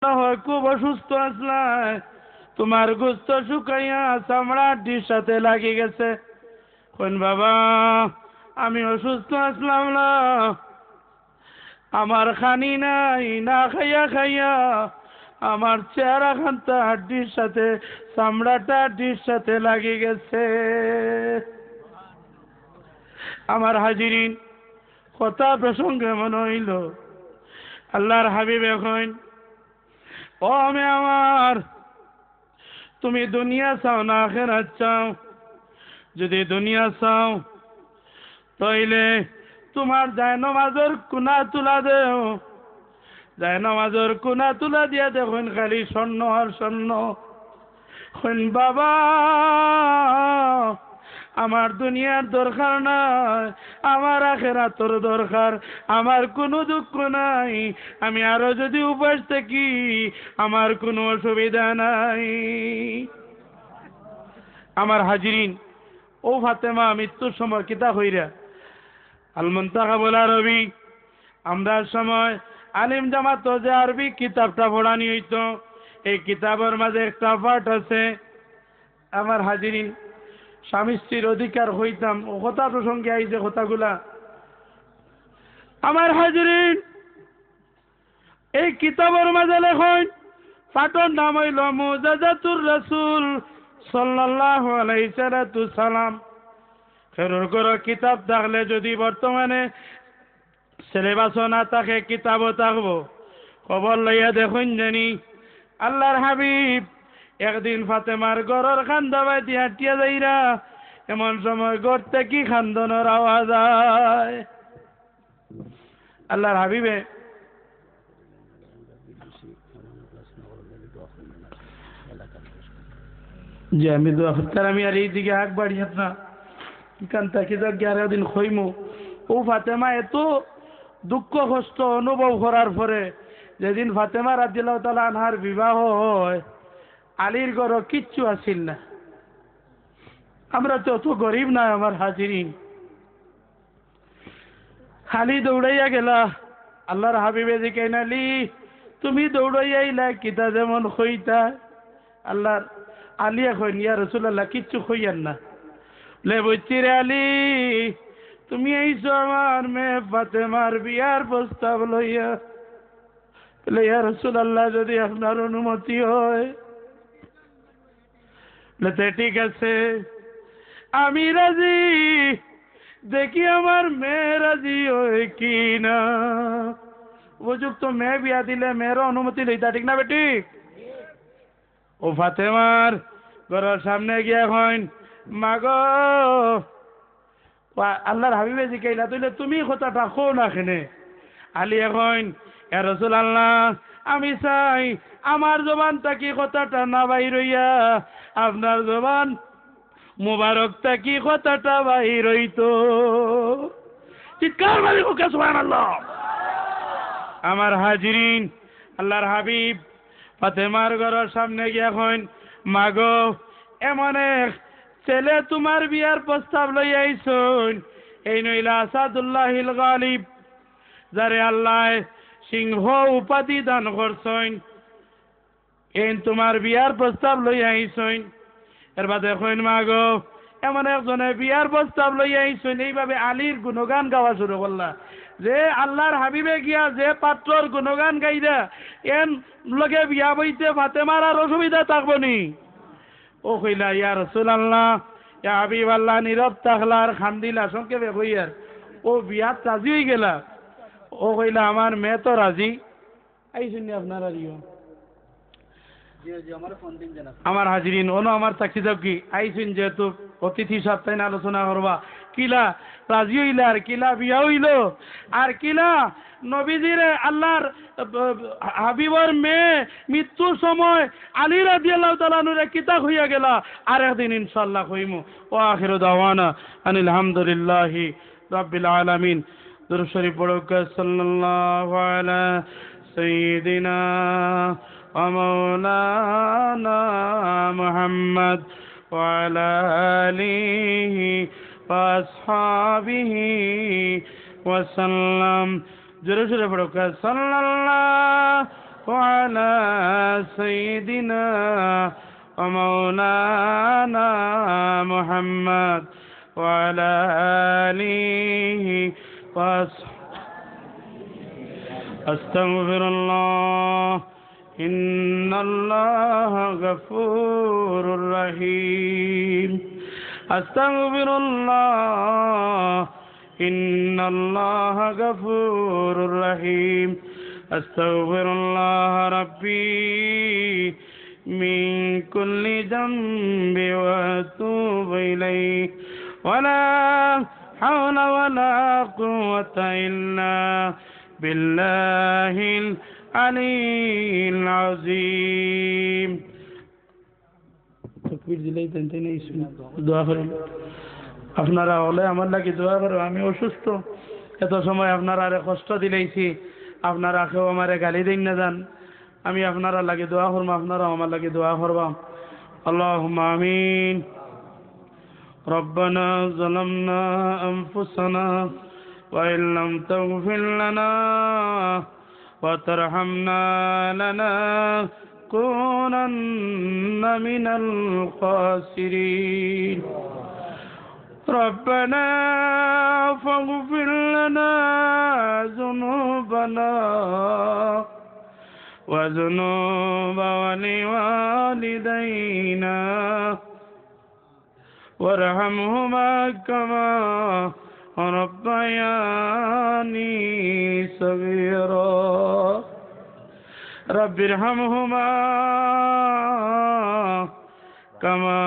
হয় খুব অসুস্থ আসলাই, তোমার গোস্ত শুকাইয়া চামড়াটির সাথে লাগি গেছে। কোন বাবা আমি অসুস্থ আসলাম না, আমার খানি নাই, না খাইয়া খাইয়া আমার চেহারা খানটা হাড্ডির সাথে চামড়াটা হাড্ডির সাথে লাগি গেছে। আমার হাজিরিন, কথা প্রসঙ্গে মনে হইল আল্লাহর হাবিব এখন, ও আমি আমার, তুমি দুনিয়া চাও না আখিরাত চাও? যদি দুনিয়া চাও তাইলে তোমার জায়নামাজের কোনা তুলা দেও, জায়নামাজের কোনা তুলা দিয়া দেখুন খালি স্বর্ণ আর স্বর্ণ। হইন বাবা আমার দুনিয়ার দরকার নাই, আমার আখিরাতের দরকার, আমার কোনো দুঃখ নাই, আমি আরো যদি উপাস থাকি আমার কোনো অসুবিধা নাই। আমার হাজিরিন, ও ফাতেমা মৃত্যুর সময় কিতা হইরা আল মুনতাখাবুল আরবি আমরা সময় আলিম জামাত যে আরবি কিতাবটা পড়ানি হইতো, এই কিতাবের মাঝে একটা পাঠ আছে, আমার হাজিরিন স্বামী স্ত্রীর অধিকার হইতাম ও কথা প্রসঙ্গে এই যে কথাগুলা, আমার হাজিরিন এই কিতাবের মাঝে লেখন পাঠর নাম হইল মুজাজাতুর রাসূল সাল্লাল্লাহু আলাইহি সাল্লাম। ফেরর করো কিতাব থাকলে যদি বর্তমানে সিলেবাসও না থাকে কিতাবও থাকবো, খবর লইয়া দেখুন জানি আল্লাহর হাবিব একদিন ফাতেমার গরর খান্দাবাই দিয়া হাঁটিয়া যাইরা, এমন সময় গড়তে কি খান্দনের আওয়াজ হয়। আল্লাহর হাবিবে যে আমি দোয়া করতাম, আমি আর এইদিকে আগ বাড়িয়ে না এখান থেকে যাক 11 দিন খইমু। ও ফাতেমা এত দুঃখ কষ্ট অনুভব করার পরে যেদিন ফাতেমা রাদিয়াল্লাহু তাআলা আনহার বিবাহ হয়, আলীর ঘর কিচ্ছু আসিল না। আমরা তো অত গরিব না আমার হাজিরিন। খালি দৌড়াইয়া গেলা আল্লাহর হাবিবে জিকাইন, আলী তুমি দৌড়াইয়া আইলা কিতা যেমন খইতা। আল্লাহর আলী এখন ইয়া রাসূলুল্লাহ কিচ্ছু খইয়ান না, লে বইছি রে আলী তুমি আইছো আমার মেয়ে ফাতেমার বিয়ার প্রস্তাব লইয়া, বলে ইয়া রাসূলুল্লাহ যদি আপনার অনুমতি হয় বলে ঠিক আছে আমি রাজি, দেখি আমার মেয়ে রাজি হয় কি না। উপযুক্ত মেয়ে বিয়া দিলে মেয়েরও অনুমতি লইতা, ঠিক না বেটি? ও ফাতেমার ঘরের সামনে গিয়া এখন মাগো আল্লাহর হাবিবে জিকাইলা তুইলে তুমি কথাটা খো না খেনে। আলী এখন ইয়া রাসূলুল্লাহ আমি চাই আমার জবান থাকি কথাটা না বাইর হইয়া আপনার জবান মুবারক থাকি কথাটা বাইর হইতো। চিৎকার মারি মুখে সুবহানাল্লাহ। আমার হাজিরিন, আল্লাহর হাবিব ফাতেমার ঘরের সামনে গিয়া এখন মাগো এমন এক ছেলে তোমার বিয়ার প্রস্তাব লই আইছুন, এই নইলা আসাদুল্লাহিল গালিব, যারে আল্লাহ সিংহ উপাধি দান করছেন, এই তোমার বিয়ার প্রস্তাব লই আইছুন। এর বাদে এখন মাগো এমন একজনে বিয়ার প্রস্তাব লই আইছুন, এইভাবে আলীর গুণগান গাওয়া শুরু করলা, যে আল্লাহর হাবিবে গিয়া যে পাত্রর গুণগান গাইরা এন লগে বিয়া বইতে ফাতেমার আর অসুবিধা থাকবো নি। ও কইলা ইয়া রাসূলুল্লাহ ইয়া হাবিব আল্লাহ, নীরব থাকলা আর খান্দিলা সংক্ষেপে কইয়ার ও বিয়াত রাজি হয়ে গেলা। ও কইলা আমার মেয়ে তো রাজি। আইসুন আপনারা আমার হাজিরিন ওনো আমার চাকরি যাও কি আইসুন, যেহেতু অতিথি সপ্তাহে আলোচনা করবা, কিলা রাজি হইলা আর কিলা বিয়া হইল আর কিলা নবীজির আল্লাহর হাবিবর মেয়ে মৃত্যুর সময় আলী রাদিয়াল্লাহু তাআলা আনহু কিতা হইয়া গেলা, আর একদিন ইনশাআল্লাহ হইমু। ওয়া আখিরু দাওয়ানা আনিল হামদুলিল্লাহি রাব্বিল আলামিন। দুরূদ শরীফ পড়ো সাল্লাল্লাহু আলা সাইয়্যিদিনা ومولانا محمد وعلى آله وأصحابه وسلم. جرس صلى الله وعلى سيدنا ومولانا محمد وعلى آله وصحبه أستغفر الله إن الله غفور رحيم أستغفر الله إن الله غفور رحيم أستغفر الله ربي من كل ذنب وأتوب إليه ولا حول ولا قوة إلا بالله العلي العظيم تكبير দিলেই তেনতে নেই দোয়া করেন আপনারা হলে আমার লাগি দোয়া করো আমি অসুস্থ এত সময় আপনারা আরে কষ্ট দিলেইছি আপনারা কেউ আমারে গালি দিন না যান আমি আপনারা লাগি দোয়া করব আপনারা আমার লাগি দোয়া করবা আল্লাহুম্মা আমিন ربنا ظلمنا أنفسنا وإن لم تغفر لنا وترحمنا لنكونن من الخاسرين ربنا فاغفر لنا ذنوبنا وذنوب والدينا وارحمهما كما ربياني صغيرا رب ارحمهما كما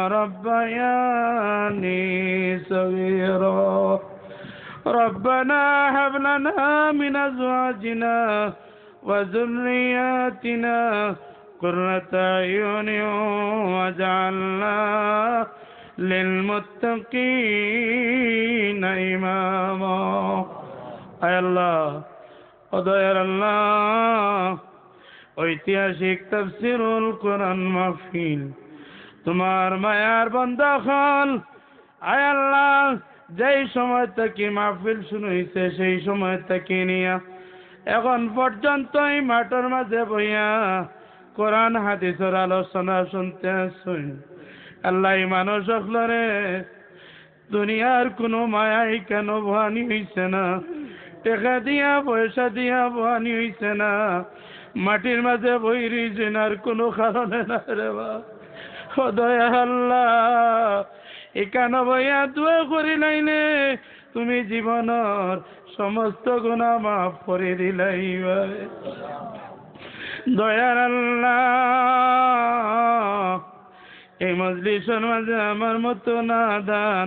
ربياني صغيرا ربنا هب لنا من أزواجنا وذرياتنا قرة أعين واجعلنا للمتقين إماما أي الله অদয়ার আল্লাহ ঐতিহাসিক তাফসীরুল কোরআন মাহফিল তোমার মায়ার বান্দা হল আয় আল্লাহ যেই সময় থেকে মাহফিল শুরু হয়েছে সেই সময় থেকে নিয়া এখন পর্যন্ত এই মাঠের মাঝে বইয়া কোরআন হাদিসের আলোচনা শুনতে আসুন আল্লাহ মানুষ সকলরে দুনিয়ার কোনো মায়াই কেন ভানি হইছে না টাকা দিয়া পয়সা দিয়া ভানি হইছে না মাটির মাঝে বই রইছেন আর কোনো কারণে না রে বা দয়া আল্লাহ এখানে বইয়া দোয়া করি লাইলে তুমি জীবনের সমস্ত গুনাহ মাফ করে দিলাই দয়ার আল্লাহ এই মজলিসের মাঝে আমার মতো নাদান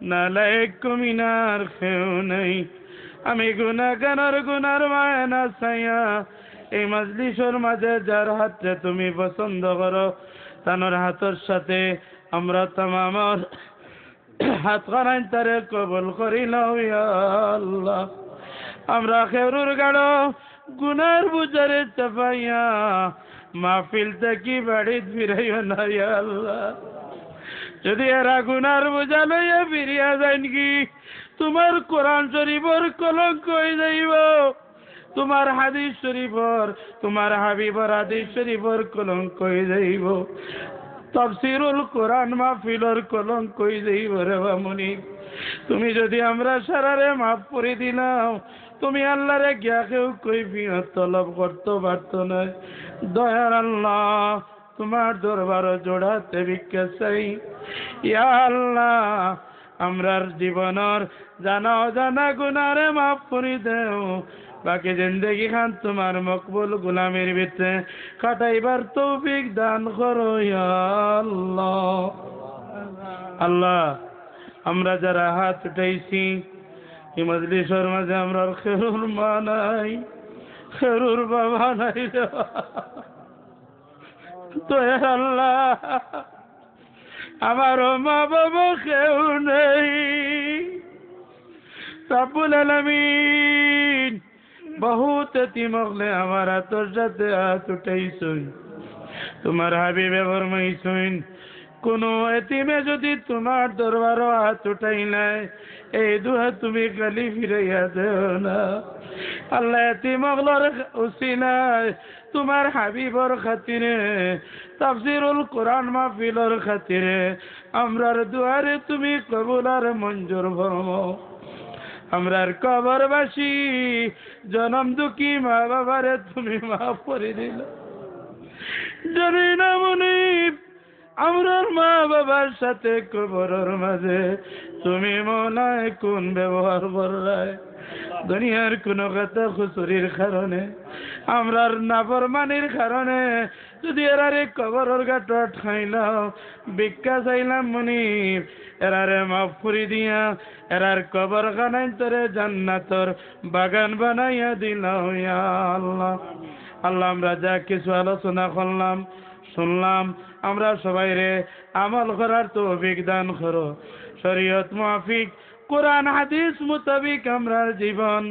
নালায়েক কমিনার কেউ নেই আমি গুনাহগার গুনার মায়না চাইয়া এই মজলিসের মাঝে যার হাতে তুমি পছন্দ করো তানোর হাতের সাথে আমরা তামামর হাত খানাইন তারে কবুল করি লও ইয়া আল্লাহ আমরা খেরুর গাড়ো গুনার বুঝারে চাপাইয়া মাহফিল থেকে বাড়িত ফিরাইও না ইয়া আল্লাহ যদি এরা গুনার বোঝা লইয়া ফিরিয়া যায় কি তোমার কোরআন শরীফর কলঙ্ক হয়ে যাইব তোমার হাদিস শরীফর তোমার হাবিবর হাদিস শরীফর কলঙ্ক হয়ে যাইব তাফসীরুল কোরআন মাহফিলর কলঙ্ক হয়ে যাইব রে বামুনি তুমি যদি আমরা সারারে মাফ করে দিলাম তুমি আল্লাহরে গিয়া কেউ কৈফিয়ত তলব করতে পারতো না দয়ার আল্লাহ তোমার দরবার জোড়াতে ভিক্ষা চাই ইয়া আল্লাহ আমরার জীবনের জানা অজানা গুনারে মাফ করে দেও বাকি জিন্দগি খান তোমার মকবুল গোলামের ভিতরে কাটাইবার তৌফিক দান করো ইয়া আল্লাহ আল্লাহ আমরা যারা হাত উঠাইছি এই মজলিসের মাঝে আমরা খেরুর মা নাই খেরুর বাবা নাই তো আল্লাহ আমার মা বাবা কেউ নেই রব্বুল আলামিন বহুত এতিমগলে আমার তোর সাথে হাত উঠাইছুন তোমার হাবিবে ফরমাইছুন কোনো এতিমে যদি তোমার দরবারও হাত উঠাই নাই, এই দুহাত তুমি খালি ফিরাইয়া দেও না। আল্লাহ এতিমগুলোর উসিলায় তোমার হাবিবর খাতিরে, তাফসীরুল কোরআন মাহফিলর খাতিরে আমরার দুয়ারে তুমি কবুল আর মঞ্জুর ফরমাও। আমরার কবরবাসী জনম দুঃখী মা বাবারে তুমি মাফ করে দিল। জানি না মুনিব, আমরার মা বাবার সাথে কবরের মাঝে তুমি মৌলায় কোন ব্যবহার করলাই। দুনিয়ার কোন কথা খুচুরির কারণে, আমরার নাফরমানির কারণে যদি এরারে কবরের গাট খাইলাম, ভিক্ষা চাইলাম মুনিব, এরারে মাফ করে দিয়া এরার কবর খানাই তোরে জান্নাতর বাগান বানাইয়া দিলাম ইয়া আল্লাহ। আল্লাহ আমরা যা কিছু আলোচনা করলাম শুনলাম, আমরা সবাই রে আমল করার তৌফিক দান করো। শরীয়ত মাফিক কোরআন হাদিস মোতাবিক আমরা জীবন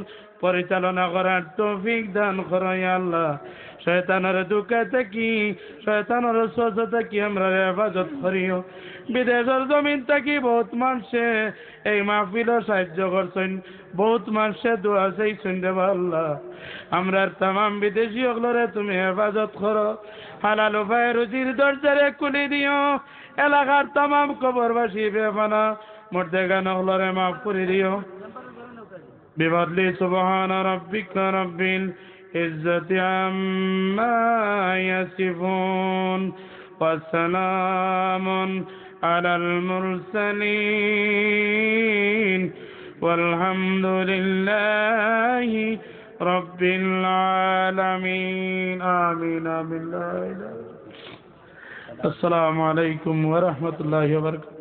পরিচালনা করার তৌফিক দান করো ইয়া আল্লাহ। শয়তানের দুঃখে থাকি, শয়তানের সোচ থাকি আমরা হেফাজত করিও। বিদেশের জমিন থাকি বহুত মানুষে এই মাহফিলও সাহায্য করছেন, বহুত মানুষে দোয়া চাইছেন দেব আল্লাহ। আমরার তাম বিদেশি হলরে তুমি হেফাজত করো, হালাল উপায়ে রুজির দরজারে খুলি দিও। এলাকার তাম কবরবাসী বেফানা মুর্দেগান হলরে মাফ করে দিও। বিফadli সুবহান রাব্বিকা রাব্বিল ইজ্জাতি আম্মা ইয়াসিফুন ওয়া সালামুন আলাল মুরসালিন ওয়ালহামদুলিল্লাহি রাব্বিল আলামিন। আমিন আমিন। আসসালামু আলাইকুম ওয়া রাহমাতুল্লাহি ওয়া বারাকাতুহু।